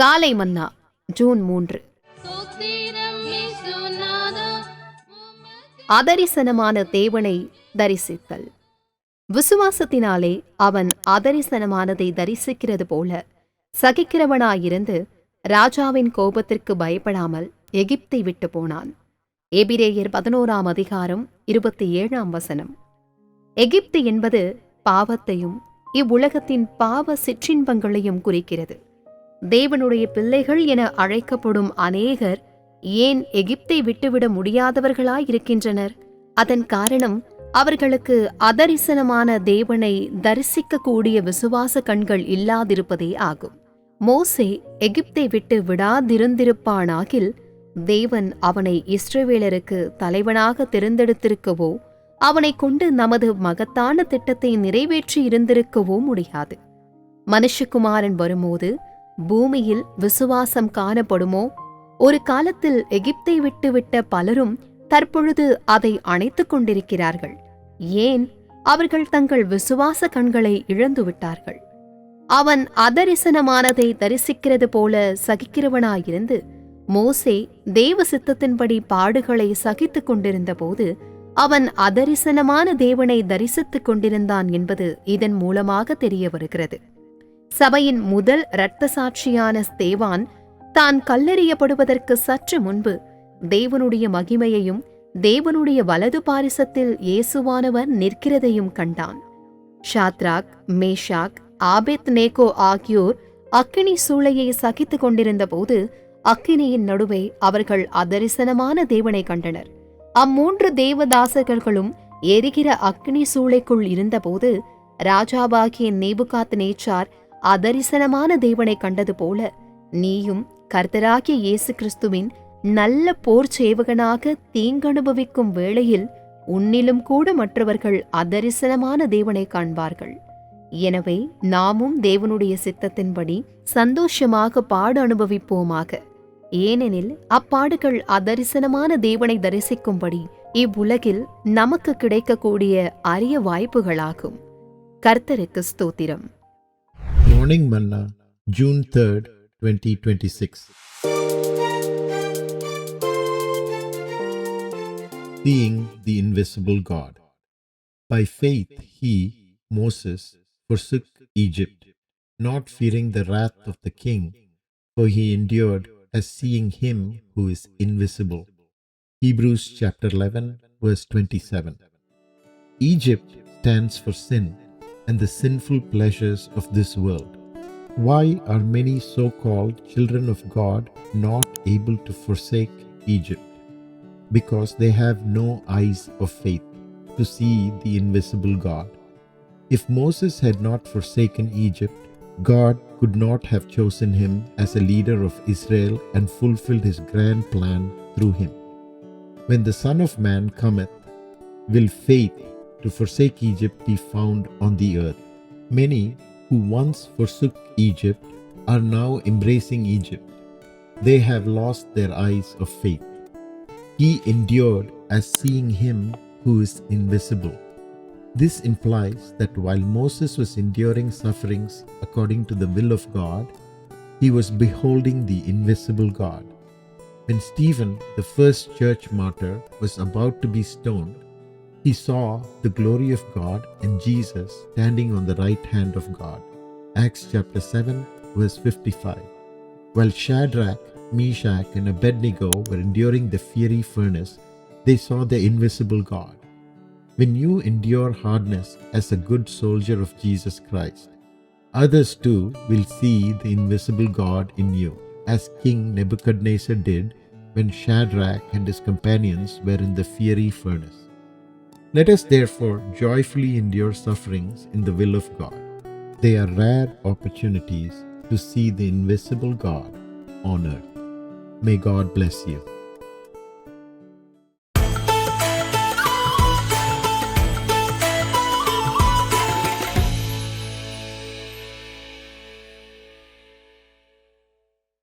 காலை மன்னா ஜூன் 3. அதரிசனமான தேவனை தரிசித்தல். விசுவாசத்தினாலே அவன் அதரிசனமானதை தரிசிக்கிறது போல சகிக்கிறவனாயிருந்து ராஜாவின் கோபத்திற்கு பயப்படாமல் எகிப்தை விட்டு போனான். எபிரேயர் 11ஆம் அதிகாரம் 27ஆம் வசனம். எகிப்து என்பது பாவத்தையும் இவ்வுலகத்தின் பாவ சிற்றின்பங்களையும் குறிக்கிறது. தேவனுடைய பிள்ளைகள் என அழைக்கப்படும் அநேகர் ஏன் எகிப்தை விட்டுவிட முடியாதவர்களாயிருக்கின்றனர்? அதன் காரணம் அவர்களுக்கு அதரிசனமான தேவனை தரிசிக்கக்கூடிய விசுவாச கண்கள் இல்லாதிருப்பதே ஆகும். மோசே எகிப்தை விட்டு விடாதிருந்திருப்பானாகில் தேவன் அவனை இஸ்ரவேலருக்கு தலைவனாக தெரிந்தெடுத்திருக்கவோ அவனை கொண்டு நமது மகத்தான திட்டத்தை நிறைவேற்றி இருந்திருக்கவோ முடியாது. மனுஷகுமாரன் வரும்போது பூமியில் விசுவாசம் காணப்படுமோ? ஒரு காலத்தில் எகிப்தை விட்டுவிட்ட பலரும் தற்பொழுது அதை அணைத்துக் கொண்டிருக்கிறார்கள். ஏன்? அவர்கள் தங்கள் விசுவாச கண்களை இழந்துவிட்டார்கள். அவன் அதரிசனமானதை தரிசிக்கிறது போல சகிக்கிறவனாயிருந்து மோசே தேவ சித்தத்தின்படி பாடுகளை சகித்துக் கொண்டிருந்த போது அவன் அதரிசனமான தேவனை தரிசித்துக் கொண்டிருந்தான் என்பது இதன் மூலமாக தெரிய வருகிறது. சபையின் முதல் இரத்த சாட்சியான ஸ்தேவான் தான் கல்லெறியப்படுவதற்கு சற்று முன்பு தேவனுடைய மகிமையையும் தேவனுடைய வலது பாரிசத்தில் இயேசுவானவர் நிற்கிறதையும் கண்டான். ஷாத்ராக், மேஷாக், ஆபேத்நேகோ ஆகியோர் அக்கினி சூளையை சகித்துக் கொண்டிருந்த போது அக்கினியின் நடுவே அவர்கள் அதரிசனமான தேவனை கண்டனர். அம்மூன்று தேவதாசகர்களும் எரிகிற அக்கினி சூளைக்குள் இருந்தபோது ராஜாவாகிய நேபுகாத்நேச்சார் அதரிசனமான தேவனை கண்டது போல நீயும் கர்த்தராகிய இயேசு கிறிஸ்துவின் நல்ல போர் சேவகனாக தீங்கனுபவிக்கும் வேளையில் உன்னிலும் கூட மற்றவர்கள் அதரிசனமான தேவனை காண்பார்கள். எனவே நாமும் தேவனுடைய சித்தத்தின்படி சந்தோஷமாக பாடு அனுபவிப்போமாக. ஏனெனில் அப்பாடுகள் அதரிசனமான தேவனை தரிசிக்கும்படி இவ்வுலகில் நமக்கு கிடைக்கக்கூடிய அரிய வாய்ப்புகளாகும். கர்த்தருக்கு ஸ்தோத்திரம். Morning Manna, June 3rd, 2026. Seeing the invisible God. By faith he, Moses, forsook Egypt, not fearing the wrath of the king, for he endured as seeing him who is invisible. Hebrews chapter 11, verse 27. Egypt stands for sin and the sinful pleasures of this world. Why are many so-called children of God not able to forsake Egypt? Because they have no eyes of faith to see the invisible God. If Moses had not forsaken Egypt, God could not have chosen him as a leader of Israel and fulfilled his grand plan through him. When the Son of Man cometh, will faith to forsake Egypt be found on the earth? Many who once forsook Egypt are now embracing Egypt. They have lost their eyes of faith. He endured as seeing him who is invisible. This implies that while Moses was enduring sufferings according to the will of God, he was beholding the invisible God. When Stephen, the first church martyr, was about to be stoned, he saw the glory of God and Jesus standing on the right hand of God. Acts chapter 7, verse 55. While Shadrach, Meshach and Abednego were enduring the fiery furnace, they saw the invisible God. When you endure hardness as a good soldier of Jesus Christ, others too will see the invisible God in you, as King Nebuchadnezzar did when Shadrach and his companions were in the fiery furnace. Let us therefore joyfully endure sufferings in the will of God. They are rare opportunities to see the invisible God on earth. May God bless you.